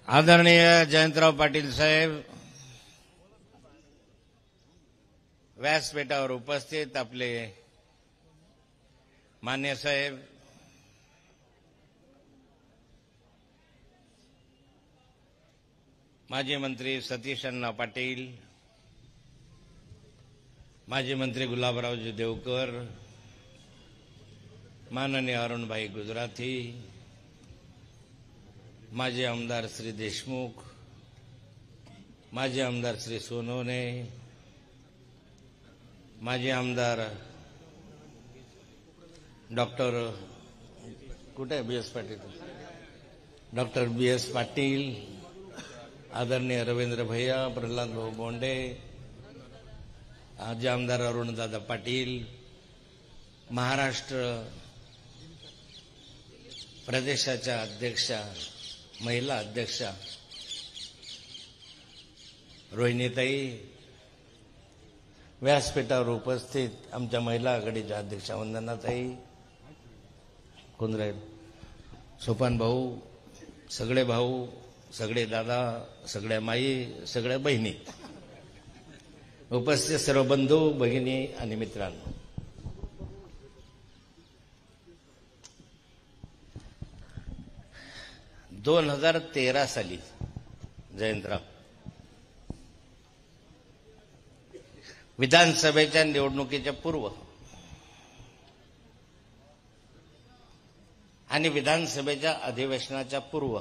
आदरणीय जयंतराव पाटील साहेब, व्यासपीठावर उपस्थित आपले मान्य साहेब, माजी मंत्री सतीश अण्णा पाटील, माजी मंत्री गुलाबरावजी देवकर, माननीय अरुणभाई गुजराती, माजी आमदार श्री देशमुख, माजी आमदार श्री सोनवणे, माजी आमदार डॉक्टर कुठे B S. Patil, doctor B S. Patil, आदरणीय रवींद्र भैया, प्रल्हाद भाऊ बोंडे, माजी आमदार अरुणदादा पाटील, महाराष्ट्र प्रदेशाच्या अध्यक्षा, महिला अध्यक्षा रोहिणीताई, व्यासपीठावर उपस्थित आमच्या महिला आघाडीच्या अध्यक्षा वंदनाताई, कोण राहील, सोपान भाऊ, सगळे भाऊ, सगळे दादा, सगळ्या माई, सगळ्या बहिणी, उपस्थित सर्व बंधू भगिनी आणि मित्रांनो, 2013 साली जयंतराव विधानसभेच्या निवडणुकीच्या पूर्व आणि विधानसभेच्या अधिवेशनाच्या पूर्व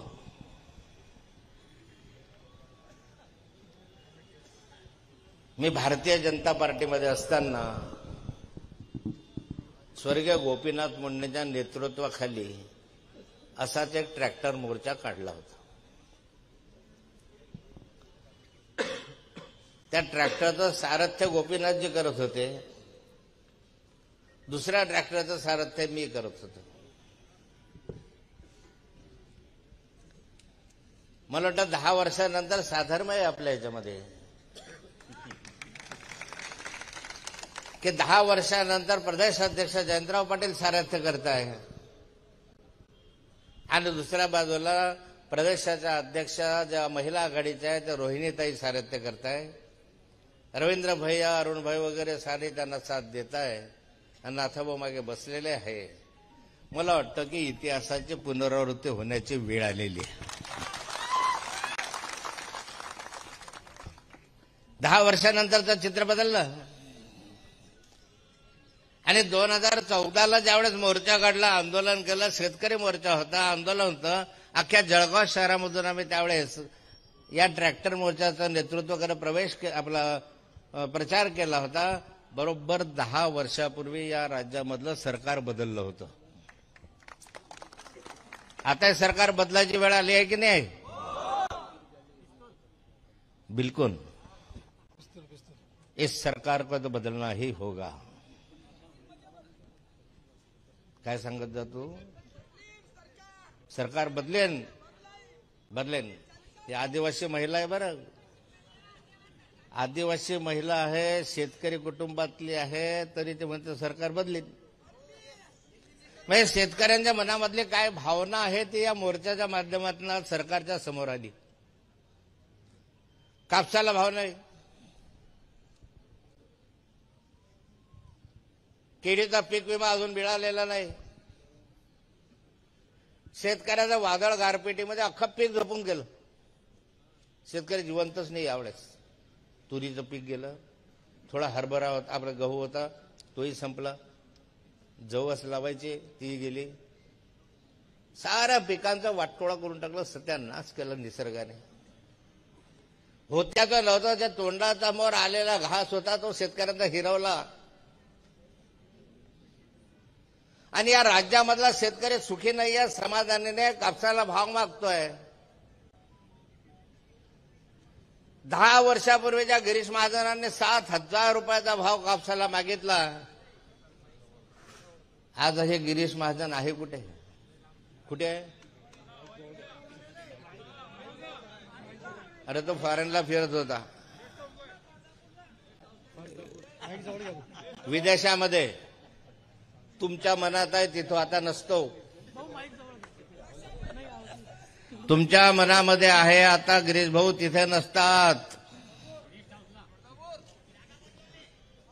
मी भारतीय जनता पार्टीमध्ये असताना स्वर्गीय गोपीनाथ मुंडेंच्या नेतृत्वाखाली असाच एक ट्रॅक्टर मोर्चा काढला होता. त्या ट्रॅक्टरचं सारथ्य गोपीनाथजी करत होते, दुसऱ्या ट्रॅक्टरचं सारथ्य मी करत होतो. मला वाटतं 10 वर्षानंतर साधर्म आहे आपल्या ह्याच्यामध्ये की 10 वर्षानंतर प्रदेशाध्यक्ष जयंतराव पाटील सारथ्य करताय आणि दुसऱ्या बाजूला प्रदेशाच्या अध्यक्षा ज्या महिला आघाडीच्या आहेत त्या रोहिणीताई सारथ्य करताय. रवींद्र भैया, अरुणभाई वगैरे सारे त्यांना साथ देत आहे आणि नाथाभाऊ मागे बसलेले आहे. मला वाटतं की इतिहासाची पुनरावृत्ती होण्याची वेळ आलेली आहे. 10 वर्षानंतरचं चित्र बदललं आणि 2014ला ज्यावेळेस मोर्चा काढला, आंदोलन केलं, शेतकरी मोर्चा होता, आंदोलन होतं, अख्ख्या जळगाव शहरामधून आम्ही त्यावेळेस या ट्रॅक्टर मोर्चाचं नेतृत्व करत आपला प्रचार केला होता. बरोबर 10 वर्षापूर्वी या राज्यामधलं सरकार बदललं होतं. आता हे सरकार बदलायची वेळ आली आहे की नाही? बिल्कुल. इस सरकार को तो बदलना ही होगा. काय सांगत जातो? सरकार बदलेन. ही आदिवासी महिला आहे बरं, आदिवासी महिला आहे, शेतकरी कुटुंबातली आहे, तरी ते म्हणते सरकार बदलेन. म्हणजे शेतकऱ्यांच्या मनामधली काय भावना आहे ती या मोर्चाच्या माध्यमातून सरकारच्या समोर आली. कापसाला भाव नाही, केळीचा पीक विमा अजून मिळालेला नाही, शेतकऱ्याचं वादळ गारपिटीमध्ये अख्खं पीक झोपून गेलं. शेतकरी जिवंतच नाही यावेळेस. तुरीचं पीक गेलं, थोडा हरभरा होता, आपला गहू होता तोही संपला, जवस लावायची ती गेली. साऱ्या पिकांचा वाटोळा करून टाकला, सत्यानाश केलं निसर्गाने. होत्या का नव्हता त्या तोंडासमोर आलेला घास होता तो शेतकऱ्यांचा हिरवला. आणि या राज्यामधला शेतकरी सुखी नाहीये, समाधानाने कापसाला भाव मागतोय. 10 वर्षापूर्वीच्या गिरीश महाजनांनी 7,000 रुपयाचा भाव कापसाला मागितला. आज हे गिरीश महाजन आहे कुठे? कुठे आहे? अरे तो फॉरेनला फिरत होता, विदेशामध्ये. तुमच्या मनात आहे तिथं आता नसतो. तुमच्या मनामध्ये आहे आता गिरीश भाऊ तिथे नसतात,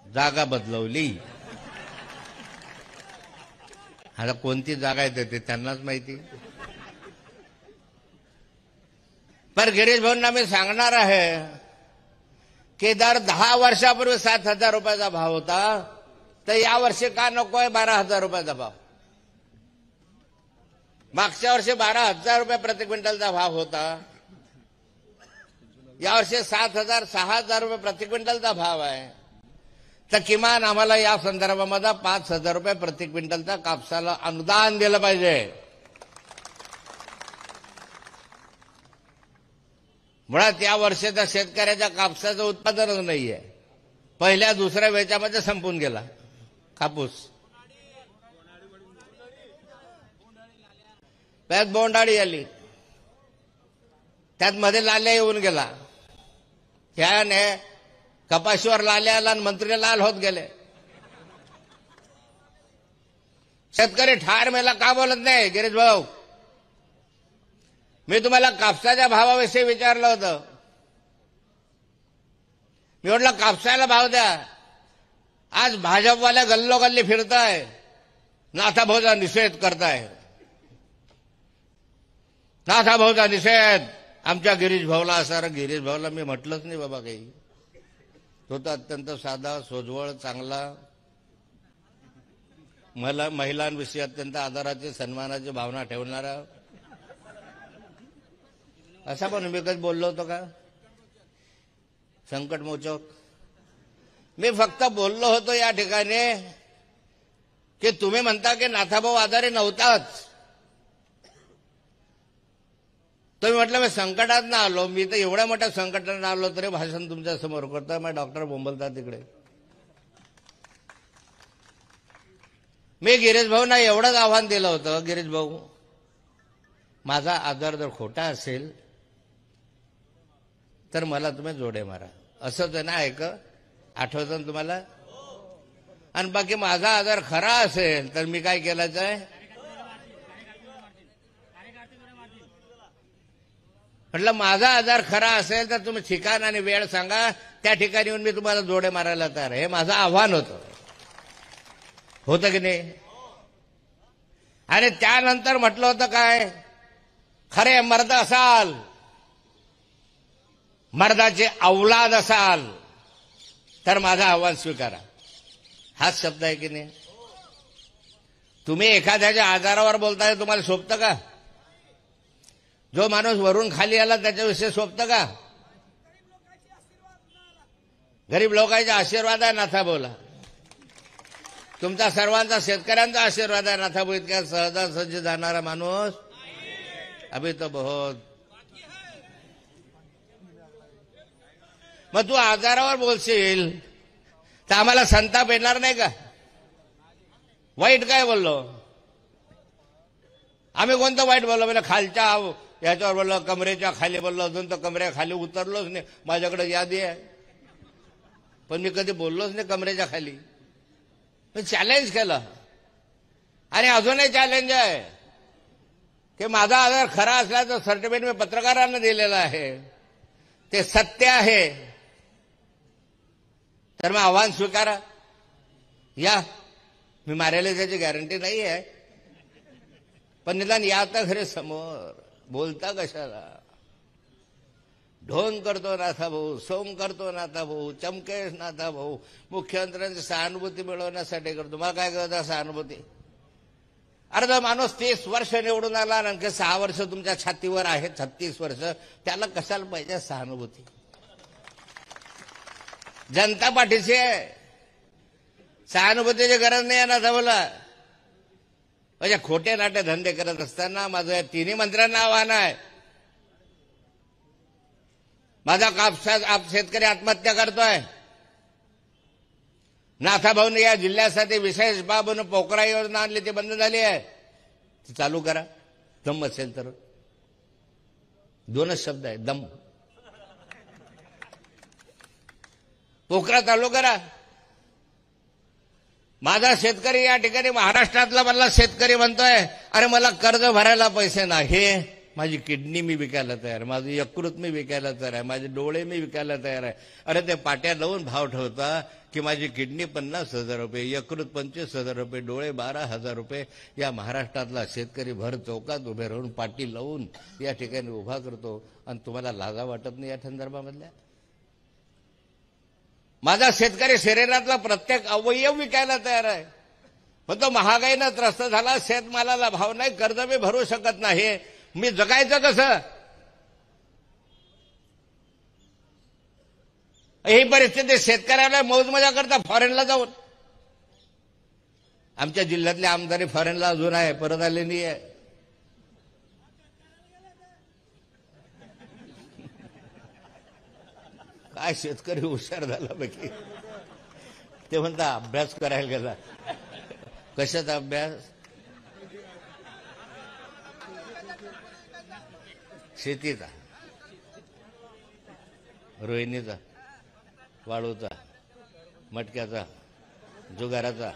जागा बदलवली. आता कोणती जागा येते ते त्यांनाच माहिती. पर गिरीश भाऊंना मी सांगणार आहे की दर 10 वर्षापूर्वी 7,000 रुपयाचा भाव होता, तर यावर्षी का नकोय 12,000 रुपयाचा भाव. मागच्या वर्षी 12,000 रुपये प्रति क्विंटलचा भाव होता, यावर्षी 7,000 6,000 रुपये प्रति क्विंटलचा भाव आहे. तर किमान आम्हाला या संदर्भामध्ये 5,000 रुपये प्रति क्विंटलचा कापसाला अनुदान दिलं पाहिजे. मुळात या वर्षाच्या शेतकऱ्याच्या कापसाचं उत्पादनच नाहीये. पहिल्या दुसऱ्या वेचामध्ये संपून गेला कापूस. त्यात बोंडाळी आली, त्यात मध्ये लाल्या येऊन गेला. त्याने कपाशीवर लाल्या आला आणि मंत्री लाल होत गेले. शेतकरी ठार मेला का बोलत नाही गिरीश भाऊ? मी तुम्हाला कापसाच्या भावाविषयी विचारलं होतं. मी म्हटलं कापसाला भाव द्या. आज भाजपवाल्या गल्लोगल्ली फिरताय, नाथाभाऊचा निषेध करताय. नाथाभाऊचा निषेध आमच्या गिरीश भाऊला असणार. गिरीश भाऊला मी म्हटलंच नाही बाबा काही. तो तर अत्यंत साधा, सोजवळ, चांगला, महिलांविषयी अत्यंत आदराची, सन्मानाची भावना ठेवणारा, असा पण मी कधी बोललो होतो का? संकटमोचक. मी फक्त बोललो होतो या ठिकाणी की तुम्ही म्हणता की नाथाभाऊ आजारी नव्हताच. तुम्ही म्हटलं मी संकटात ना आलो. मी तर एवढ्या मोठ्या संकटात आलो तरी भाषण तुमच्या समोर करतोय. मग डॉक्टर बोंबलतात तिकडे. मी गिरीश भाऊंना एवढंच आव्हान दिलं होतं, गिरीश भाऊ माझा आजार जर खोटा असेल तर मला तुम्ही जोडे मारा. असंच आहे ना? ऐक, आठवतं ना तुम्हाला? आणि बाकी माझा आजार खरा असेल तर मी काय केलाच आहे? म्हटलं माझा आजार खरा असेल तर तुम्ही ठिकाण आणि वेळ सांगा, त्या ठिकाणी येऊन मी तुम्हाला जोडे मारायला तयार आहे. हे माझं आव्हान होतं की नाही? आणि त्यानंतर म्हटलं होतं काय, खरे मर्द असाल, मर्दाचे औलाद असाल तर माझं आव्हान स्वीकारा. हाच शब्द आहे की नाही? तुम्ही एखाद्याच्या आजारावर बोलताय, तुम्हाला शोभतं का? जो माणूस वरून खाली आला त्याच्याविषयी शोभतं का? गरीब लोकांचा आशीर्वाद आहे नाथाभाऊला. तुमचा सर्वांचा, शेतकऱ्यांचा आशीर्वाद आहे. नाथाभाऊ इतक्या सहजासहजी जाणारा माणूस अभि तो बहुत. मग तू आजारावर बोलशील तर आम्हाला संताप येणार नाही का? वाईट काय बोललो आम्ही? कोणतं वाईट बोललो? म्हणजे खालच्या याच्यावर बोललो, कमरेच्या खाली बोललो. अजून तर कमरेच्या खाली उतरलोच नाही. माझ्याकडे यादी आहे, पण मी कधी बोललोच नाही कमरेच्या खाली. मी चॅलेंज केलं आणि अजूनही चॅलेंज आहे की माझा आजार खरा असल्याचं सर्टिफिकेट मी पत्रकारांना दिलेलं आहे, ते सत्य आहे. तर मग आव्हान स्वीकारा. या, मी मारायला त्याची गॅरंटी नाही आहे, पण निदान या तर खरे समोर. बोलता कशाला? ढोंग करतो नाथाभाऊ, सोंग करतो नाथाभाऊ, चमकेश नाथाभाऊ. मुख्यमंत्र्यांची सहानुभूती मिळवण्यासाठी करतो. मला काय करता सहानुभूती? अर्धा माणूस 30 वर्ष निवडून आला, आणखी 6 वर्ष तुमच्या छातीवर आहे, 36 वर्ष, त्याला कशाला पाहिजे सहानुभूती? जनता पाठीशी आहे, सहानुभूतीची गरज नाही आहे नाथाभाऊला. म्हणजे खोटे नाटे धंदे करत असताना माझं या तिन्ही मंत्र्यांना आव्हान आहे. माझा शेतकरी आत्महत्या करतोय. नाथाभाऊने या जिल्ह्यासाठी विशेष बाब म्हणून पोकरा योजना आणली, ती बंद झाली आहे. ती चालू करा, दम असेल तर. 2च शब्द आहे, दम. पोकरा चालू करा. माझा शेतकरी या ठिकाणी महाराष्ट्रातला मला शेतकरी म्हणतोय, अरे मला कर्ज भरायला पैसे नाही. माझी किडनी मी विकायला तयार आहे, माझं यकृत मी विकायला तयार आहे, माझे डोळे मी विकायला तयार आहे. अरे ते पाट्या लावून भाव ठेवता की माझी किडनी 50,000 रुपये, यकृत 25,000 रुपये, डोळे 12,000 रुपये. या महाराष्ट्रातला शेतकरी भर चौकात उभे राहून पाटी लावून या ठिकाणी उभा करतो आणि तुम्हाला लाजा वाटत नाही या संदर्भामधल्या? माझा शेतकरी शरीरातला प्रत्येक अवयव विकायला तयार आहे, पण तो महागाईनं त्रस्त झाला, शेतमालाला भाव नाही, कर्ज मी भरू शकत नाही, मी जगायचं कसं? ही परिस्थिती शेतकऱ्याला मौज मजा करता फॉरेनला जाऊन. आमच्या जिल्ह्यातले आमदारी फॉरेनला अजून आहे, परत आले नाही आहे. काय शेतकरी हुशार झाला बाकी. ते म्हणता अभ्यास करायला गेला. कशाचा अभ्यास? शेतीचा, रोहिणीचा, वाळूचा, मटक्याचा, जुगाराचा,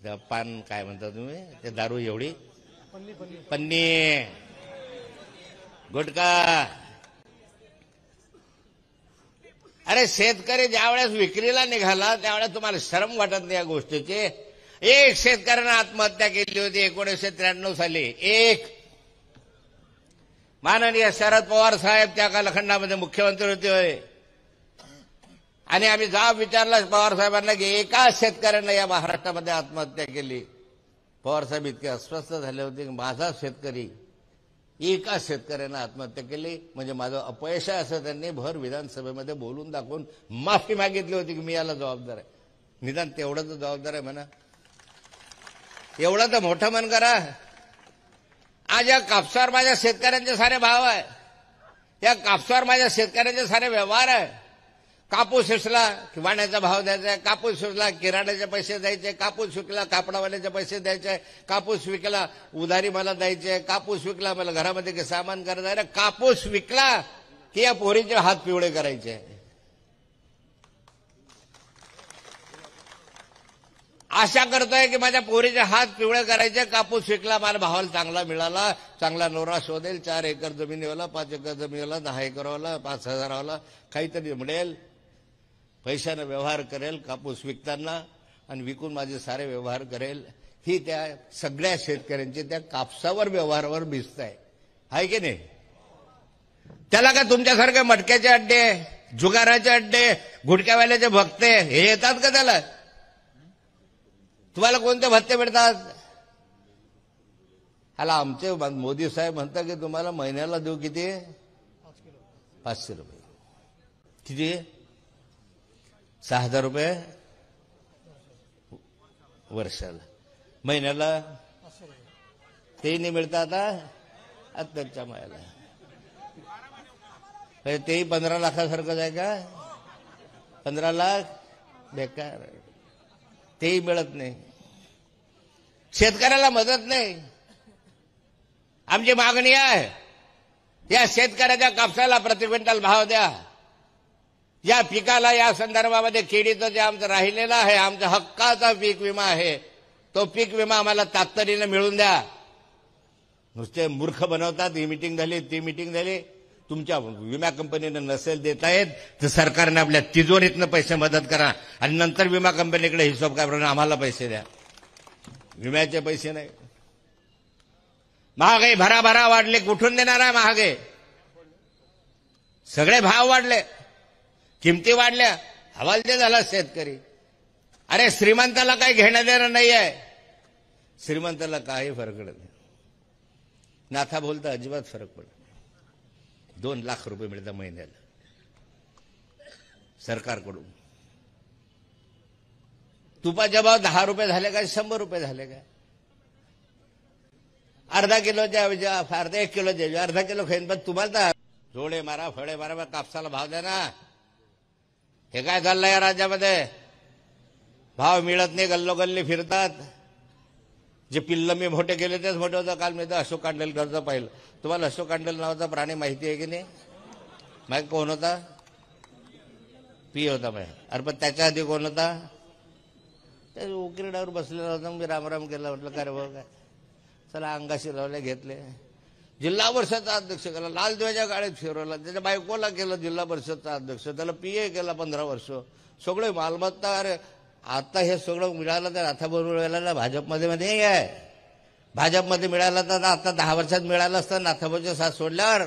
त्या पान काय म्हणता तुम्ही, ते दारू एवढी, पन्नी, गुटखा. अरे शेतकरी ज्यावेळेस विक्रीला निघाला त्यावेळेस तुम्हाला शरम वाटत नाही या गोष्टीची? एक शेतकऱ्यानं आत्महत्या केली होती 1993 साली. एक. माननीय शरद पवार साहेब त्या कालखंडामध्ये मुख्यमंत्री होते. आणि आम्ही जाब विचारला पवार साहेबांना की एका शेतकऱ्यानं या महाराष्ट्रामध्ये आत्महत्या केली. पवार साहेब इतके अस्वस्थ झाले होते की माझा शेतकरी, एका शेतकऱ्यानं आत्महत्या केली म्हणजे माझं अपयश आहे असं त्यांनी भर विधानसभेमध्ये बोलून दाखवून माफी मागितली होती की मी याला जबाबदार आहे. निदान तेवढं तर जबाबदार आहे म्हणा, एवढं तर मोठं मन करा. आज या कापसावर माझ्या शेतकऱ्यांचे सारे भाव आहे, या कापसावर माझ्या शेतकऱ्यांचे सारे व्यवहार आहे. कापूस विकला वाण्याचा भाव द्यायचा, कापूस विकला किराण्याचे पैसे द्यायचे, कापूस विकला कापडावाल्याचे पैसे द्यायचे, कापूस विकला उधारी मला द्यायचे, कापूस विकला मला घरामध्ये सामान करायचं. अरे कापूस विकला की या पोरीचे हात पिवळे करायचे. आशा करतोय की माझ्या पोरीचे हात पिवळे करायचे. कापूस विकला, मला भावाला चांगला मिळाला, चांगला नवरा शोधेल, 4 एकर जमिनीवाला, 5 एकर जमिनीवाला, 10 एकरवाला, 5,000वाला काहीतरी मिळेल, पैशाने व्यवहार करेल कापूस विकताना आणि विकून माझे सारे व्यवहार करेल. ही त्या सगळ्या शेतकऱ्यांचे त्या कापसावर व्यवहारावर भिस्त आहे की नाही? त्याला काय तुमच्यासारखे मटक्याचे अड्डे, जुगाराचे अड्डे, गुटख्यावाल्याचे भक्ते हे येतात का त्याला? तुम्हाला कोणते भत्ते मिळतात? ह्याला आमचे मोदी साहेब म्हणतात की तुम्हाला महिन्याला देऊ किती? 500 रुपये. किती? 6,000 रुपये वर्षाला. महिन्याला तेही नाही मिळतात आता त्यांच्या मायाला. तेही 15 लाखासारखंच आहे का? 15 लाख बेकार, तेही मिळत नाही. शेतकऱ्याला मदत नाही. आमची मागणी आहे या शेतकऱ्याच्या कापसाला प्रति क्विंटल भाव द्या. या पिकाला या संदर्भामध्ये केळीचं जे आमचं राहिलेलं आहे, आमच्या हक्काचा पीक विमा आहे, तो पीक विमा आम्हाला तातडीने मिळून द्या. नुसते मूर्ख बनवतात. ही मीटिंग झाली, ती मीटिंग झाली. तुमच्या विमा कंपनीनं नसेल देता येत तर सरकारने आपल्या तिजोरीतनं पैसे मदत करा आणि नंतर विमा कंपनीकडे हिशोब काय आम्हाला पैसे द्या. विम्याचे पैसे नाही. महागाई भराभरा वाढले, कुठून देणार आहे महागाई? सगळे भाव वाढले, किमती वाढल्या, हवालदिल झाला शेतकरी. अरे श्रीमंताला काही घेणं देणं नाही आहे, श्रीमंताला काही फरक पडत नाही. नाथा बोलता अजिबात फरक पडत. 2 लाख रुपये मिळतात महिन्याला सरकारकडून. तुपाचे भाव 10 रुपये झाले का 100 रुपये झाले का? अर्धा किलोच्या अर्धा 1 किलोचे अर्धा किलो खाईन, पण तुम्हाला तर जोडे मारा, फळे मारा, कापसाला भाव द्या ना. हे काय चाललंय या राज्यामध्ये? भाव मिळत नाही, गल्लोगल्ली फिरतात. जे पिल्ल मी मोठे केले तेच मोठे होतं. काल मी तर अशोक कांडलेकरचं पाहिलं. तुम्हाला अशोक कांडल नावाचा प्राणी माहिती आहे की नाही? माहिती कोण होता? पी होता माहिती. अरे पण त्याच्या आधी कोण होता? त्या उकिरड्यावर बसलेला होता. मी रामराम केला, म्हटलं काय रे भाऊ काय, चला अंगाशी लावले, घेतले. जिल्हा परिषदचा अध्यक्ष केला, लाल ध्वजा गाडीत फिरवला, त्याच्या बायकोला केलं जिल्हा परिषदचा अध्यक्ष, त्याला पीए केला 15 वर्ष, सगळे मालमत्ता. अरे आता हे सगळं मिळालं तर नाथाभाऊ भाजपमध्ये मध्ये आहे. भाजपमध्ये मिळालं तर आता 10 वर्षात मिळालं असतं नाथाभाऊच्या साथ सोडल्यावर.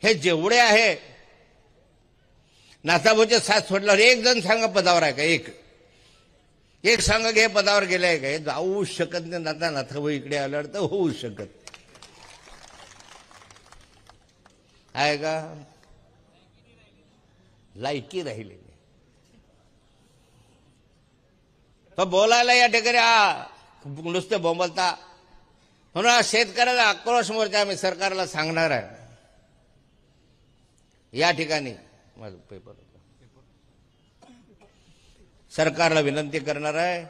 हे जेवढे आहे नाथाभाऊच्या साथ सोडल्यावर एक जण सांगा पदावर आहे का? एक सांगा हे पदावर गेलाय का? हे जाऊ शकत नाही. नाथाभाऊ इकडे आल्यावर तर होऊ शकत आहे का? लायकी राहिली नाही. तो बोलायला या ठिकाणी नुसते बोंबलता. म्हणून शेतकऱ्याचा आक्रोश मोर्चा आम्ही सरकारला सांगणार आहे. या ठिकाणी माझं पेपर सरकारला विनंती करणार आहे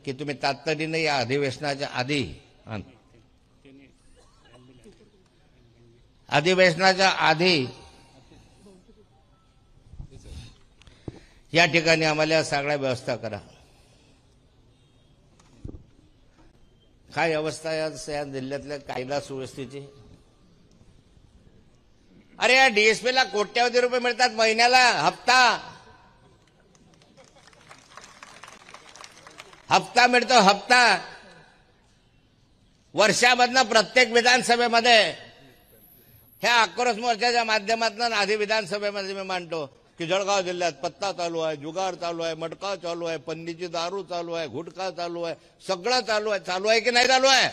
की तुम्ही तातडीने या अधिवेशनाच्या आधी या ठिकाणी आम्हाला सगळ्या व्यवस्था करा. काय अवस्था या जिल्ह्यातल्या कायदा सुव्यवस्थेची? अरे या डीएसपीला कोट्यावधी रुपये मिळतात महिन्याला, हप्ता मिळतो. हप्ता वर्षामधनं प्रत्येक विधानसभेमध्ये ह्या आक्रोश मोर्चाच्या माध्यमातून आधी विधानसभेमध्ये मी मांडतो की जळगाव जिल्ह्यात पत्ता चालू आहे, जुगार चालू आहे, मटका चालू आहे, पन्नीची दारू चालू आहे, गुटखा चालू आहे, सगळं चालू आहे. चालू आहे की नाही चालू आहे?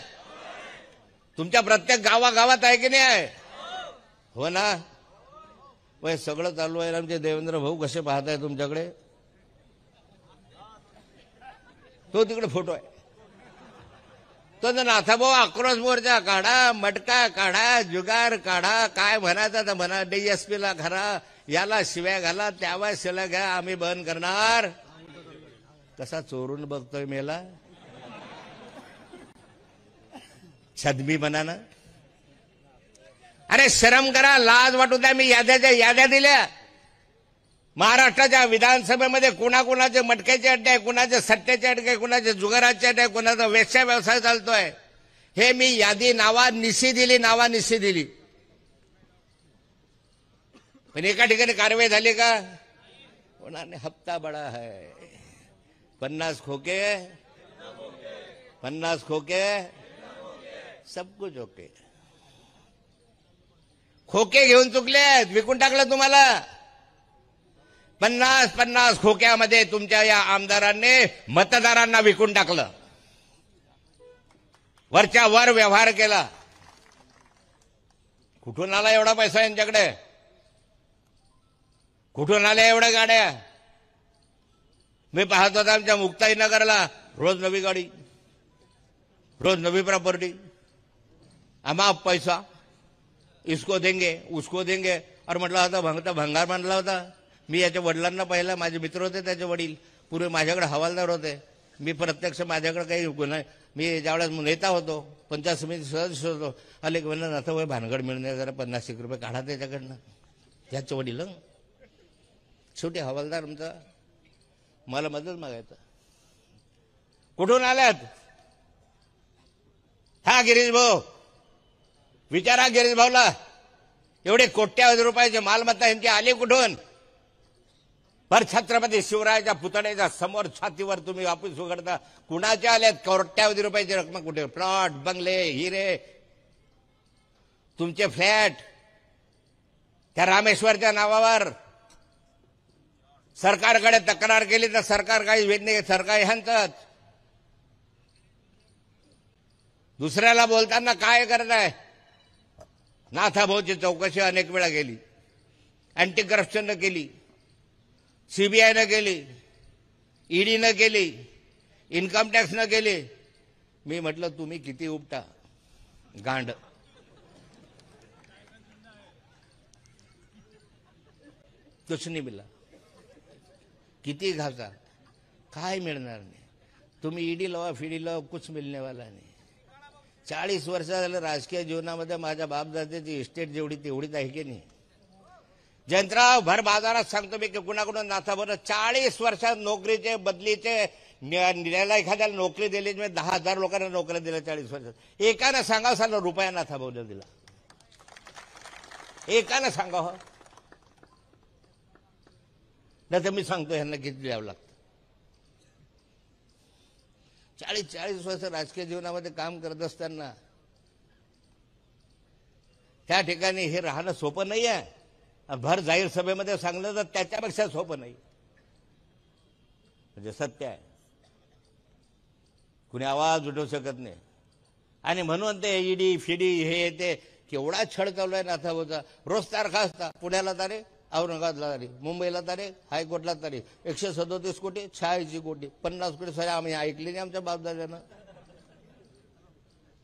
तुमच्या प्रत्येक गावागावात आहे की नाही आहे? हो ना. वय सगळं चालू आहे. आमचे देवेंद्र भाऊ कसे पाहताय तुमच्याकडे? तो तिकडे फोटो आहे. तो नाथाभाऊ आक्रोश मोर्चा काढा, मटका काढा, जुगार काढा, काय म्हणायचं तर म्हणा. डीएसपीला घरा, याला शिव्या घाला, त्यावा शिव्या घ्या, आम्ही बंद करणार. कसा चोरून बघतोय मेला, छदमी बनाना. अरे शरम करा, लाज वाटू द्या. मी याद्या दिल्या. महाराष्ट्राच्या विधानसभेमध्ये कुणाकुणाचे मटक्याचे अड्डे आहे, कुणाचे सट्ट्याचे अड्डे आहे, कुणाचे जुगाराचे अड्डे आहे, कुणाचा वेश्या व्यवसाय चालतोय. हे मी यादी नावानिशी दिली. पण एका ठिकाणी कारवाई झाली का? उन्होंने हफ्ता बड़ा है. 50 खोके सब कुछ ओके. खोके घेऊन चुकले, विकून टाकलं तुम्हाला. 50 खोक्यामध्ये तुमच्या या आमदारांनी मतदारांना विकून टाकलं. वरच्या वर व्यवहार केला. कुठून आला एवढा पैसा यांच्याकडे? कुठून आल्या एवढ्या गाड्या? मी पाहत होता आमच्या मुक्ताईनगरला रोज नवी गाडी, रोज नवी प्रॉपर्टी. अमाप पैसा, इसको देंगे उसको देंगे. और म्हटलं होता भंगार मानला होता. मी याच्या वडिलांना पाहिलं, माझे मित्र होते त्याचे वडील, पूर्वी माझ्याकडे हवालदार होते. मी प्रत्यक्ष माझ्याकडे काही गुन्हा, मी ज्यावेळेस नेता होतो, पंचायत समिती सदस्य होतो. आले की म्हणलं आता वय भानगड मिळणे, जरा 50 रुपये काढा त्याच्याकडनं. त्याचे वडील शेवटी हवालदार आमचा मला मदत मागायचा. कुठून आल्यात? हा गिरीश भाऊ, विचारा गिरीश भाऊला, एवढे कोट्यावधी रुपयाचे मालमत्ता यांची आली कुठून? पर छत्रपती शिवरायाच्या पुतळ्याच्या समोर छातीवर तुम्ही ऑफिस उघडता. कुणाच्या आल्यात कोट्यावधी रुपयाची रक्कम? कुठे? प्लॉट, बंगले, हिरे, तुमचे फ्लॅट त्या रामेश्वरच्या नावावर. सरकारकडे तक्रार केली तर सरकार काही वेद नाही. सरकार ह्यांचंच. दुसऱ्याला बोलताना काय करत आहे? नाथाभाऊची चौकशी अनेक वेळा केली, अँटी करप्शननं केली, सीबीआयनं केली, ईडीनं केली, इन्कम टॅक्सनं केली. मी म्हटलं तुम्ही किती उपटा गांड. कुछ नाही मिळाला. किती घासा, काय मिळणार नाही. तुम्ही ईडी लावा, फिडी लावा, कुछ मिळणे वाला नाही. 40 वर्ष झालं राजकीय जीवनामध्ये माझ्या बापदाद्याची इस्टेट जेवढी तेवढीच आहे की नाही. जयंतराव, भर बाजारात सांगतो मी की कुणाकडून नाथाभाऊ 40 वर्षात नोकरीचे बदलीचे एखाद्याला नोकरी दिली. 10,000 लोकांना नोकऱ्या दिल्या 40 वर्षात. एकानं सांगावं रुपया नाथाभाऊला दिला. एकानं सांगा हो, नाही तर मी सांगतो ह्यांना किती द्यावं लागतं. 40 वर्ष राजकीय जीवनामध्ये काम करत असताना त्या ठिकाणी हे राहणं सोपं नाही आहे. भर जाहीर सभेमध्ये सांगलं तर त्याच्यापेक्षा सोपं नाही. म्हणजे सत्य आहे, कुणी आवाज उठवू शकत नाही. आणि म्हणून ते ईडी फिडी हे ते केवढा छळ चालू आहे नाथाभाऊचा. रोज तारखा असता, पुण्याला तारीख, औरंगाबादला तारीख, मुंबईला तारीख, हायकोर्टला तारीख. 137 कोटी, 86 कोटी, 50 कोटी. सगळ्या आम्ही ऐकले नाही आमच्या बापदाद्यानं,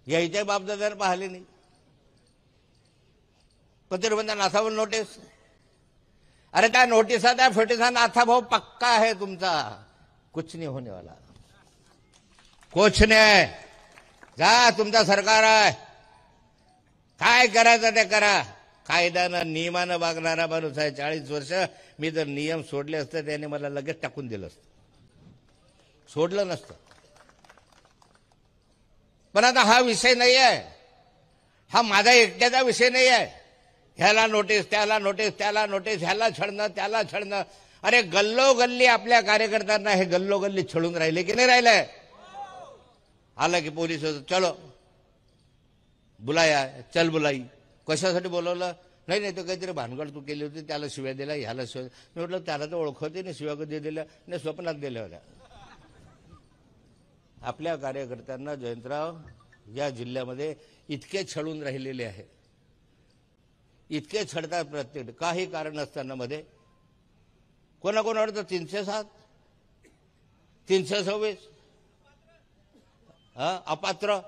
यायच्या बापदाद्यानं पाहिले नाही. पंतप्रधान नाथाभाऊ नोटीस, अरे त्या नोटिसा त्या फोटिसा नाथाभाऊ पक्का आहे तुमचा, कुछ नहीं होने वाला, कुछ नाही. जा, तुमचा सरकार आहे, काय करायचं ते करा. कायद्यानं नियमानं वागणारा माणूस आहे. 40 वर्ष मी जर नियम सोडले असते त्याने मला लगेच टाकून दिलं असतं, सोडलं नसतं. पण आता हा विषय नाही आहे, हा माझा एकट्याचा विषय नाही आहे. ह्याला नोटीस, त्याला नोटीस, त्याला नोटीस, ह्याला छळणं, त्याला छळणं. अरे गल्लोगल्ली आपल्या कार्यकर्त्यांना हे गल्लोगल्ली छळून राहिले की नाही राहिलंय. आला की पोलीस, चलो बुलाया, चल बुलाई. कशासाठी बोलवलं? नाही तो काहीतरी भानगड तू केली होती, त्याला शिव्या दिल्या, ह्याला शिव्या. मी म्हटलं त्याला तर ओळखते नाही, शिव्या कधी दिल्या नाही, स्वप्नात दिल्या होत्या. आपल्या कार्यकर्त्यांना जयंतराव या जिल्ह्यामध्ये इतके छळून राहिलेले आहे, इतके छळतात प्रत्येक काही कारण असताना. मध्ये कोणाकोणावर तर 307, 326 अपात्र.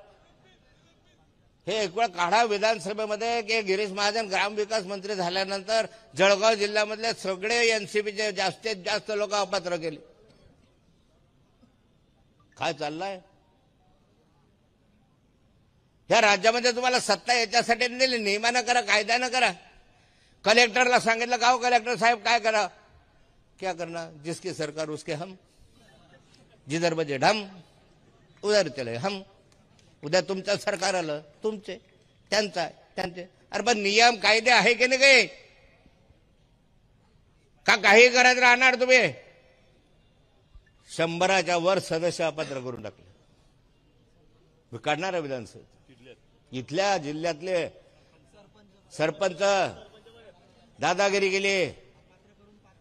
हे एक वेळ काढा विधानसभेमध्ये की गिरीश महाजन ग्रामविकास मंत्री झाल्यानंतर जळगाव जिल्ह्यामधले सगळे एनसीपीचे जास्तीत जास्त लोक अपात्र केले. काय चाललंय या राज्यामध्ये? तुम्हाला सत्ता याच्यासाठी दिली, नियमानं करा, कायद्यानं करा. कलेक्टरला सांगितलं का हो कलेक्टर साहेब काय करा? क्या करना, जिसकी सरकार उसके हम, जिधर बजेट हम उधर चले हम. उद्या तुमचं सरकार आलं, तुमचे, त्यांचा, त्यांचे. अरे पण नियम कायदे आहे की नाही काही? का काही करत राहणार तुम्ही? 100च्या वर सदस्य अपात्र करून टाकले. काढणार आहे विधानसभेत. इथल्या जिल्ह्यातले सरपंच दादागिरी केली.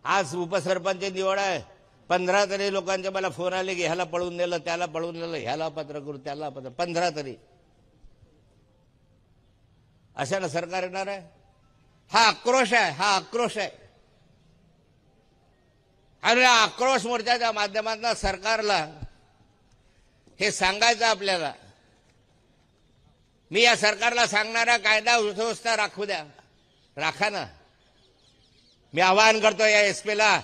आज उपसरपंच निवड आहे, 15 तरी लोकांचे मला फोन आले की ह्याला पळून नेलं, त्याला पळून नेलं, ह्याला अपात्र करू, त्याला अपात्र. 15 तरी. अशानं सरकार येणार आहे? हा आक्रोश आहे, हा आक्रोश आहे. आणि आक्रोश मोर्चाच्या माध्यमातून सरकारला हे सांगायचं आपल्याला. मी या सरकारला सांगणारा कायदा सुव्यवस्था राखू द्या, राखा ना. मी आवाहन करतो या एसपीला,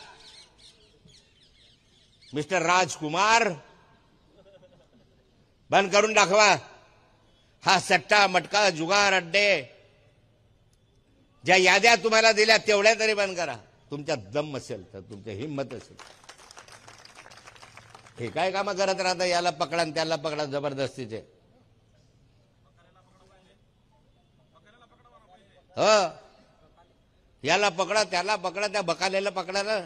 मिस्टर राजकुमार, बंद करून दाखवा हा सट्टा मटका जुगार अड्डे. ज्या याद्या तुम्हाला दिल्या तेवढ्या तरी बंद करा. तुमच्यात दम असेल तर, तुमच्या हिंमत असेल. हे काय कामं करत राहता? याला पकडा त्याला पकडा जबरदस्तीचे. हो, याला पकडा त्याला पकडा, त्या बकालेला पकडा ना.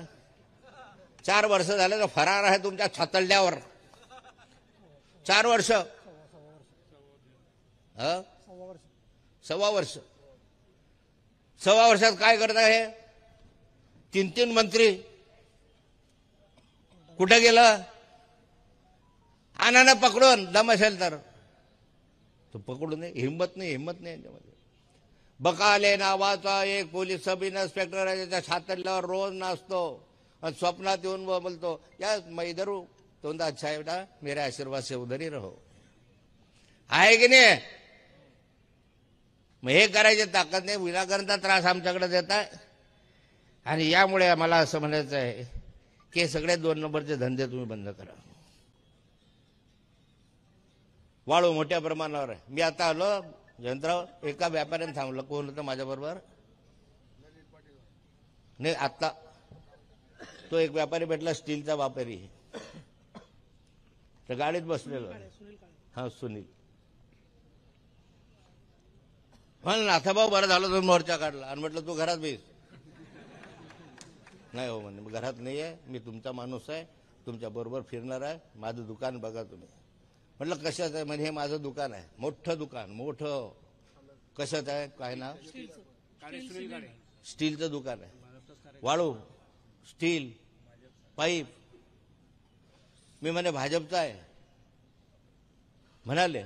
4 वर्ष झाले तो फरार आहे तुमच्या छातडल्यावर. 4 वर्ष, 1.25 वर्ष. 1.25 वर्षात काय करत आहे? 3 मंत्री कुठे गेलं? आणानं पकडून, दम असेल तर. तो पकडून नाही, हिंमत नाही यांच्यामध्ये. बकाले नावाचा एक पोलीस सब इन्स्पेक्टर आहे, त्याच्या छातडल्यावर रोज नाचतो और स्वप्नात येऊन बोलतो, या मैं इधर हूं. तो म्हणता अच्छा है बेटा, मेरे आशीर्वाद से उधर ही रहो. आहे की नाही? मग हे करायची ताकद नाही. विनाकारणचा त्रास आमच्याकडे देत आहे. आणि यामुळे मला असं म्हणायचं आहे की सगळे 2 नंबरचे धंदे तुम्ही बंद करा. वाळू मोठ्या प्रमाणावर आहे. मी आता आलो जयंतराव, एका व्यापाऱ्याने थांबलं. कोण होतं माझ्याबरोबर? नाही, आता तो एक व्यापारी भेटला, स्टीलचा व्यापारी. तर गाडीत बसलेलो. हा, सुनील. म्हणलं नाथाभाऊ बरं झालं तुम्ही मोर्चा काढला. आणि म्हटलं तू घरात बेस. नाही हो म्हणे घरात नाही आहे, मी तुमचा माणूस आहे, तुमच्या बरोबर फिरणार आहे, माझं दुकान बघा तुम्ही. म्हटलं कशाचं आहे? म्हणजे हे माझं दुकान आहे, मोठं दुकान, मोठं. कशाचं आहे? काय ना, स्टीलचं दुकान आहे, वाळू, स्टील, पाईप. मी म्हणे भाजपचा आहे. म्हणाले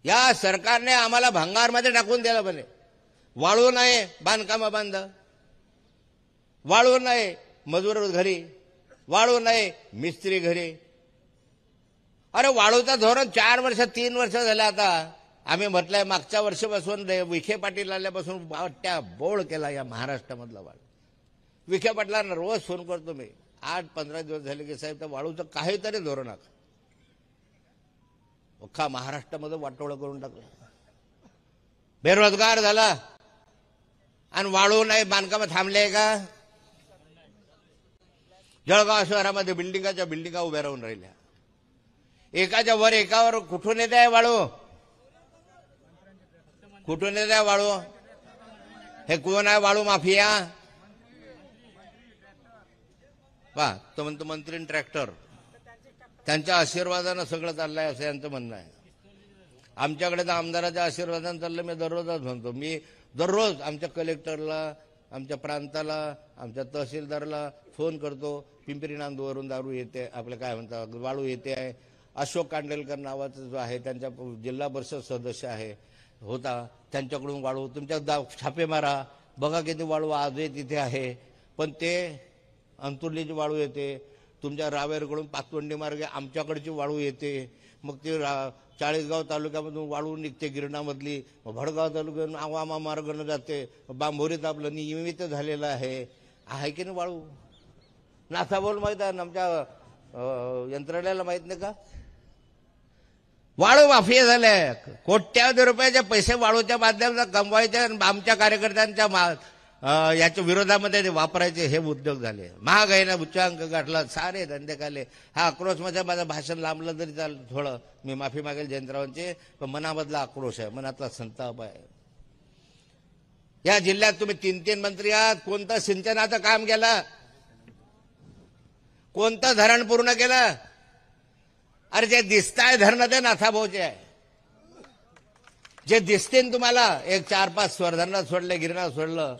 या सरकारने आम्हाला भंगारमध्ये टाकून दिलं म्हणे. वाळू नाही बांधकाम बंद, वाळू नाही मजूर घरी, वाळू नाही मिस्त्री घरी. अरे वाळूचं धोरण 4 वर्ष 3 वर्ष झालं आता. आम्ही म्हटलंय मागच्या वर्षापासून विखे पाटील आल्यापासून त्या बोळ केला या महाराष्ट्रामधला वाळू. विखे पाटलांना रोज फोन करतो मी, 8-15 दिवस झाले की साहेब तर वाळूचं काहीतरी धोरण आखा. अख्खा महाराष्ट्रामध्ये वाटोळं करून टाकलं, बेरोजगार झाला. आणि वाळू नाही बांधकाम थांबले का? जळगाव शहरामध्ये बिल्डिंगाच्या बिल्डिंगा उभ्या राहून राहिल्या. एकाच्या वर एकावर कुठून येत आहे वाळू? कुठून येत आहे वाळू? हे कोण आहे वाळू माफिया? पहा तो म्हणतो मंत्री ट्रॅक्टर, त्यांच्या आशीर्वादानं सगळं चाललंय असं यांचं म्हणणं आहे. आमच्याकडे तर आमदाराच्या आशीर्वादानं चाललं. मी दररोजच म्हणतो, मी दररोज आमच्या कलेक्टरला, आमच्या प्रांताला, आमच्या तहसीलदारला फोन करतो. पिंपरी नांदूवरून दारू येते, आपलं काय म्हणतात वाळू येते आहे. अशोक कांडेलकर नावाचा जो आहे त्यांच्या जिल्हा परिषद सदस्य आहे होता, त्यांच्याकडून वाळू तुमच्या छापे मारा बघा किती वाळू आजही तिथे आहे. पण ते अंतुर्लीची वाळू येते, तुमच्या रावेरकडून पातवंडी मार्गे आमच्याकडची वाळू येते. मग ते चाळीसगाव तालुक्यामधून वाळू निघते गिरणामधली, भडगाव तालुक्यातून आवामा मार्गाने जाते. बांभोरीत आपलं नियमित झालेलं आहे की नाही वाळू? नाथाबोल माहित आहे, आमच्या यंत्रणेला माहित नाही का? वाळू माफिया झाल्या. कोट्यावधी रुपयाचे पैसे वाळूच्या माध्यमातून कमवायचे, आमच्या कार्यकर्त्यांच्या याच्या विरोधामध्ये ते वापरायचे हे उद्योग झाले. महागाईनं उच्चांक गाठला, सारे धंदे खाले. हा आक्रोश मध्ये माझं भाषण लांबलं तरी चाल थोडं, मी माफी मागेल जयंतरावांची, पण मनामधला आक्रोश आहे, मनातला संताप आहे. या जिल्ह्यात तुम्ही 3 मंत्री आहात, कोणतं सिंचनाचं काम केलं? कोणतं धरण पूर्ण केलं? अरे जे दिसताय धरणं ते नाथाभाऊचे आहे. जे दिसतील तुम्हाला, एक 4-5 स्वरधरणं सोडले, गिरणा सोडलं,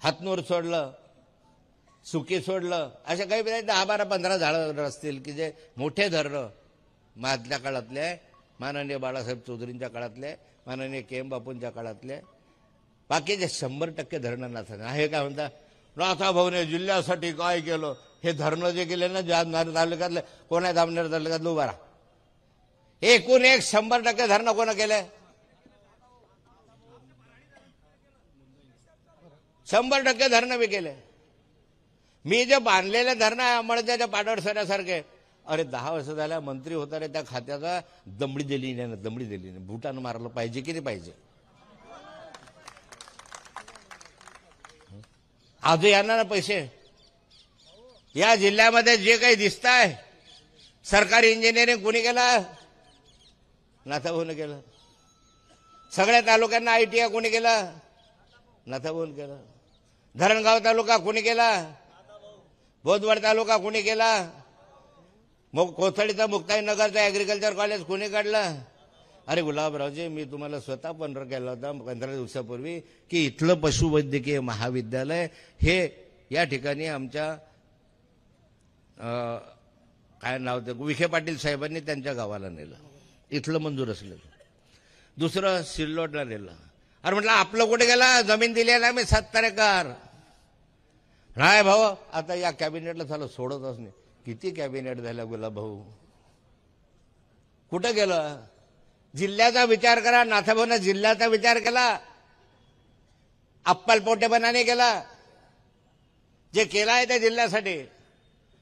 हातनूर सोडलं, सुकी सोडलं, असे काही 10-12-15 झाडं असतील की जे मोठे धरणं माझल्या काळातले, माननीय बाळासाहेब चौधरींच्या काळातले, माननीय के.एम. बापूंच्या काळातले. बाकीचे 100% धरणं नाथा. हे काय म्हणता नाथाभाऊने जिल्ह्यासाठी काय केलं? हे धरणं जे केले ना जामनेर तालुक्यातले, कोण आहे जामनेर तालुक्यातलं उभा राहा. एकूण 100% धरणं कोण केले? 100% धरणं बी केले. मी जे बांधलेले धरणं आहे अमळत्याच्या पाडळसऱ्यासारखे, अरे 10 वर्ष झाल्या मंत्री होता रे, त्या खात्याचा दमडी दिली नाही, दमडी दिली नाही. भूटान मारलं पाहिजे की नाही पाहिजे? आज येणार ना पैसे. या जिल्ह्यामध्ये जे काही दिसत आहे सरकारी इंजिनिअरिंग कोणी केलं? नाथाभाऊने केलं. सगळ्या तालुक्यांना ITI कोणी केलं? नाथाभाऊने केलं. धरणगाव तालुका कोणी केला? बोदवड तालुका कोणी केला? मग कोथळीचा मुक्ताईनगरचं ऍग्रिकल्चर कॉलेज कोणी काढलं? अरे गुलाबरावजी, मी तुम्हाला स्वतः पंधरा केला होता 15 दिवसापूर्वी की इथलं पशुवैद्यकीय महाविद्यालय हे या ठिकाणी आमच्या काय नाव ते विखे पाटील साहेबांनी त्यांच्या गावाला नेलं. इथलं मंजूर असलं. दुसरं सिल्लोडला नेलं. अरे म्हटलं आपलं कुठे गेला? जमीन दिली ना मी 70 एकर. नाही भाऊ, आता या कॅबिनेटला झालं सोडतच नाही. किती कॅबिनेट झाल्या गुलाब भाऊ, कुठं गेलं? जिल्ह्याचा विचार करा. नाथाभाऊने जिल्ह्याचा विचार केला, अप्पलपोटेपणाने केला. जे केलं आहे त्या जिल्ह्यासाठी,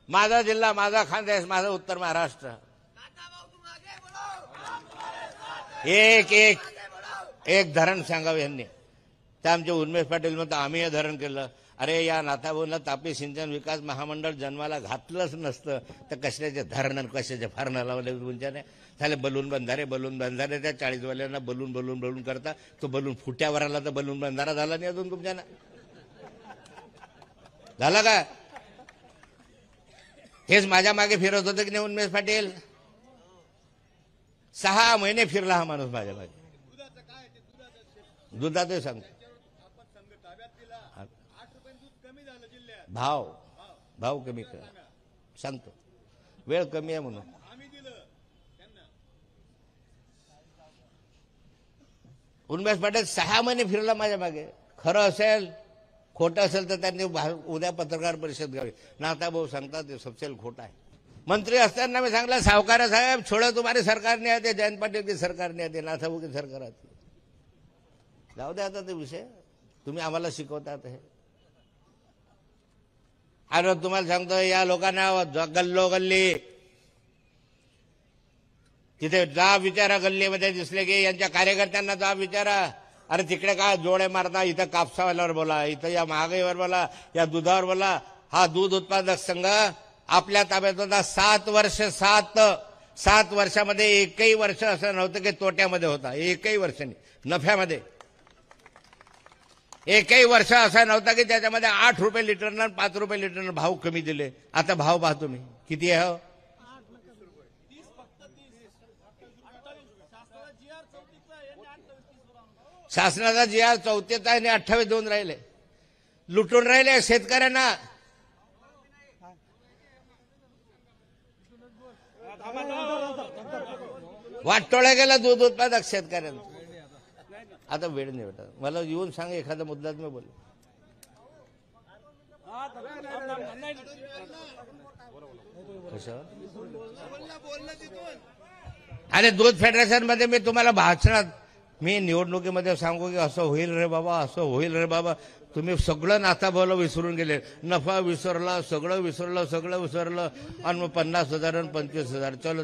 माझा जिल्हा, माझा खानदेश, माझा उत्तर महाराष्ट्र, एक एक एक धरण सांगावं यांनी. ते आमचे उन्मेष पाटील म्हणतात आम्ही हे धरण केलं. अरे या नाथाभाऊला तापी सिंचन विकास महामंडळ जन्माला घातलंच नसतं तर कशाचे धरण कशाचे फारणं लावले तुमच्याने. झाले बलून बंधारे त्या 40वाल्यांना बलून करता. तो बलून फुट्यावर आला तर बलून बंधारा झाला नाही अजून तुमच्यानं. झाला का? हेच माझ्या मागे फिरत होतं की नाही उन्मेष पाटील. 6 महिने फिरला हा माणूस माझ्या मागे. दुधाचं सांगतो भाव कमी कर सांगतो. वेळ कमी आहे म्हणून. उन्मेष पाटील 6 महिने फिरला माझ्या मागे. खरं असेल खोटं असेल तर त्यांनी उद्या पत्रकार परिषद घ्यावी. नाथाभाऊ सांगतात ते सबसेल खोटा आहे. मंत्री असताना मी सांगला सावकार साहेब छोड़ो तुम्हारे सरकार नहीं आते, जयंत पाटिल की सरकार नहीं आते, नाथाभाऊ की सरकार आती. जाऊ द्या आता ते विषय. तुम्ही आम्हाला शिकवतात हे. आणि तुम्हाला सांगतो या लोकांना गल्लोगल्ली तिथे जा विचारा. गल्लीमध्ये दिसले की यांच्या कार्यकर्त्यांना जा विचारा. अरे तिकडे काय जोडे मारता, इथं कापसावाल्यावर बोला, इथं या महागाईवर बोला, या दुधावर बोला. हा दूध उत्पादक संघ आपल्या ताब्यात होता 7 वर्ष. 7 वर्षामध्ये एकही वर्ष असं नव्हतं की तोट्यामध्ये होता. एकही वर्ष नाही. नफ्यामध्ये एकही वर्ष असा नव्हता की त्याच्यामध्ये 8 रुपये लिटरनं 5 रुपये लिटरनं भाव कमी दिले. आता भाव पाहतो मी किती आहे. शासनाचा GR 34 आहे आणि 28 देऊन राहिले. लुटून राहिले शेतकऱ्यांना. वाटोळ्या गेला दूध उत्पादक शेतकऱ्यांना. आता वेळ नाही भेटत मला. येऊन सांग एखादा मुद्दा मी बोल. अरे दूध फेडरेशन मध्ये मी तुम्हाला भाषणात मी निवडणुकीमध्ये सांगू की असं होईल रे बाबा, असं होईल रे बाबा. तुम्ही सगळं नाथाभाऊला विसरून गेले. नफा विसरला, सगळं विसरलं आणि 50,000 आणि 25,000. चलो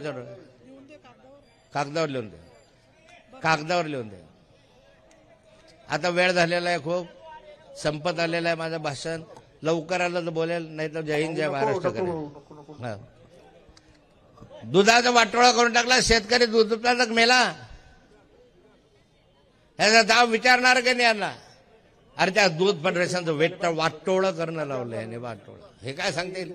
कागदावर लिहून दे. आता वेळ झालेला आहे खूप. संपत आलेला आहे माझं भाषण. लवकर आलं तर बोलेल, नाही तर जय हिंद जय महाराष्ट्र करेल. दुधाचा वाटोळा करून टाकला. शेतकरी दूध उत्पादक मेला. याचा दाव विचारणार की नाही यांना. अरे त्या दूध फेडरेशनचं वाटोळं करणं लावलं याने. वाटोळं हे काय सांगता येईल.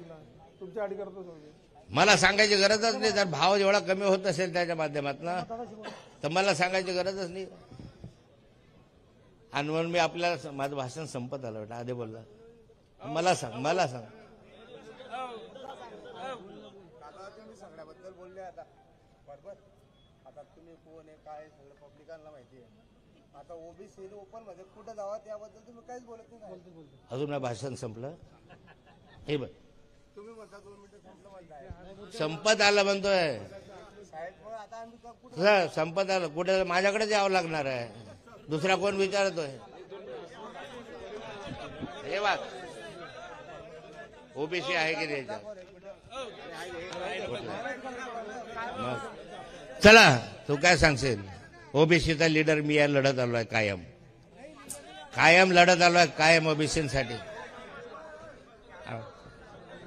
मला सांगायची गरजच नाही. जर भाव जेवढा कमी होत असेल त्याच्या माध्यमातून तर मला सांगायची गरजच नाही. आणि म्हणून मी आपल्याला माझं भाषण संपत आलं बेटा. आधी बोलला मला सांग. सगळ्याबद्दल बोलले आता बरोबर. आता तुम्ही कोण आहे काय सगळं पब्लिकांना माहिती आहे. आता ओबीसी ओपन मध्ये कुठं जावा त्याबद्दल तुम्ही काहीच बोलत नाही. अजून भाषण संपलं हे बघ. तुम्ही म्हणता 2 मिनिटं संपलं म्हणताय. संपत आलं म्हणतोय साहेब. मग आता आम्ही संपत आलं. कुठे माझ्याकडेच यावं लागणार आहे. दुसरा कोण विचारतोय हे बघ. ओबीसी आहे की नाही. चला तू काय सांगशील. ओबीसीचा लीडर मी या लढत आलोय. कायम लढत आलोय. कायम ओबीसीसाठी.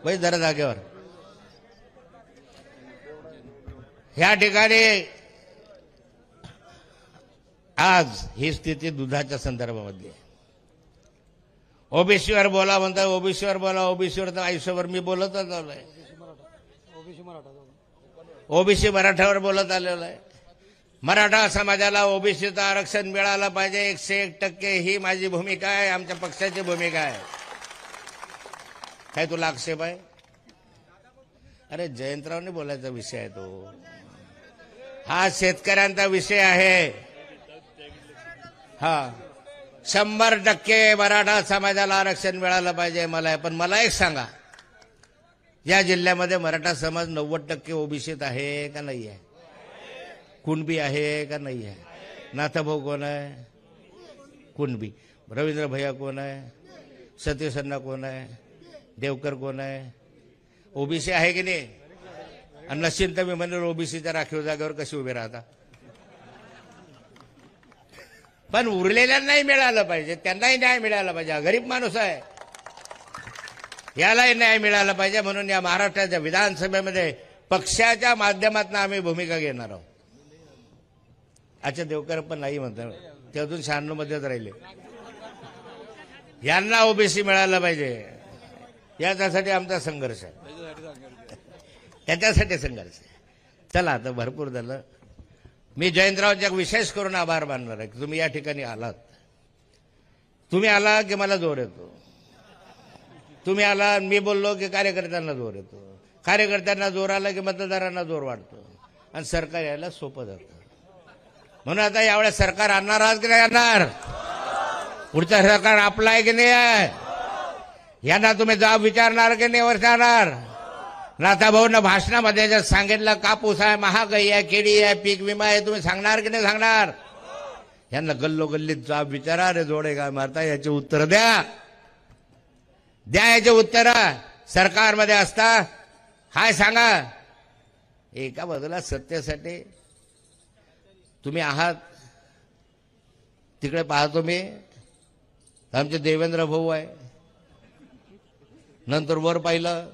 बाई जरा जागेवर. ह्या ठिकाणी आज ही स्थिती दुधाच्या संदर्भामध्ये. ओबीसीवर बोला म्हणतात. ओबीसीवर तर आयुष्यभर मी बोलतच आलोय. ओबीसी मराठावर बोलत आलेलो आहे. मराठा समाजाला ओबीसीचं आरक्षण मिळालं पाहिजे 101% ही माझी भूमिका आहे. आमच्या पक्षाची भूमिका आहे. काय तुला आक्षेप आहे. अरे जयंतरावने बोलायचा विषय आहे तो. हा शेतकऱ्यांचा विषय आहे. हा 100% मराठा समाजाला आरक्षण मिळालं पाहिजे मला. पण मला एक सांगा या जिल्ह्यामध्ये मराठा समाज 90% ओबीसीत आहे का नाही आहे. कुणबी आहे का नाही आहे. नाथाभाऊ कोण आहे. कुणबी. रवींद्र भैया कोण आहे. सतीश अण्णा कोण आहे. देवकर कोण आहे. ओबीसी आहे की नाही. आणि नशील तर मी म्हणेल ओबीसीच्या राखीव जागेवर कशी उभे राहता. पण उरलेल्यांनाही मिळालं पाहिजे, त्यांनाही न्याय मिळाला पाहिजे. हा गरीब माणूस आहे, यालाही न्याय मिळाला पाहिजे. म्हणून या महाराष्ट्राच्या विधानसभेमध्ये पक्षाच्या माध्यमातून आम्ही भूमिका घेणार आहोत. अच्छा, देवकर पण नाही म्हणतात, ते अजून 96 मध्येच राहिले. यांना ओबीसी मिळालं पाहिजे, याच्यासाठी आमचा संघर्ष आहे, त्याच्यासाठी संघर्ष आहे. चला, आता भरपूर झालं. मी जयंतरावच्या विशेष करून आभार मानणार आहे की तुम्ही या ठिकाणी आलात. तुम्ही आला की मला जोर येतो. तुम्ही आला, मी बोललो की कार्यकर्त्यांना जोर येतो. कार्यकर्त्यांना जोर आला की मतदारांना जोर वाढतो आणि सरकार यायला सोपं जातं. म्हणून आता यावेळेस सरकार आणणार आहात की नाही आणणार? पुढचं सरकार आपलं आहे की नाही आहे? यांना तुम्ही जबाब विचारणार की नाही विचारणार? नाथाभाऊंना भाषणामध्ये जर सांगितलं कापूस आहे, महागाई आहे, केळी आहे, पीक विमा आहे, तुम्ही सांगणार की नाही सांगणार? यांना गल्लोगल्लीत जबाब विचारा. रे जोडे काय मारता, याचे उत्तर द्या. द्या याचे उत्तर. सरकारमध्ये असता हाय सांगा. एका बाजूला सत्तेसाठी तुम्ही आहात, तिकडे पाहतो मी आमचे देवेंद्र भाऊ आहे. नंतर वर पाहिलं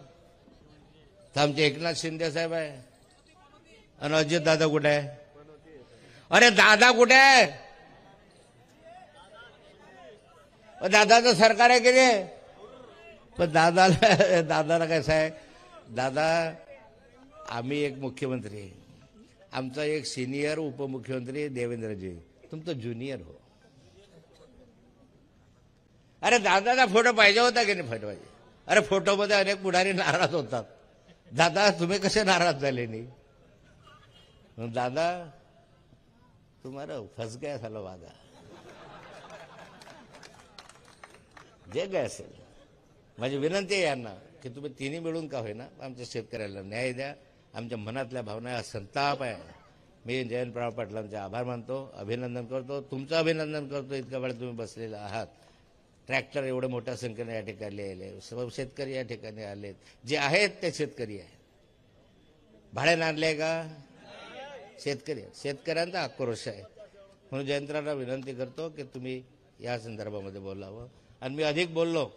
तर आमचे एकनाथ शिंदे साहेब आहे. आणि अजित दादा कुठे आहे? अरे दादा कुठे आहे? दादाचं सरकार आहे की नाही? पण दादाला कसं आहे, दादा आम्ही एक मुख्यमंत्री, आमचा एक सिनियर उपमुख्यमंत्री देवेंद्रजी, तुमचं ज्युनियर हो. अरे दादाचा फोटो पाहिजे होता की नाही पाहिजे? अरे फोटोमध्ये अनेक पुढारी नाराज होतात. दादा तुम्ही कसे नाराज झाले नाही? दादा तुम्हाला फस गया साला वादा, जे काय असेल. माझी विनंती आहे यांना की तुम्ही तिन्ही मिळून का होईना आमच्या शेतकऱ्याला न्याय द्या. आमच्या मनातल्या भावना संताप आहे. मी जयंतराव पाटलांचे आभार मानतो, अभिनंदन करतो, तुमचं अभिनंदन करतो. इतका वेळ तुम्ही बसलेला आहात. ट्रॅक्टर एवढ्या मोठ्या संख्येने या ठिकाणी आले, सर्व शेतकरी या ठिकाणी आलेत. जे आहेत ते शेतकरी आहे. भाड्यानं आणले का? शेतकरी आहे. शेतकऱ्यांचा आक्रोश आहे. म्हणून जयंतरावला विनंती करतो की तुम्ही या संदर्भामध्ये बोलावं. आणि मी अधिक बोललो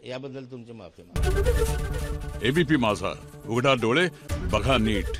याबद्दल तुमची माफी मागतो. एबीपी माझा, उघडा डोळे बघा नीट.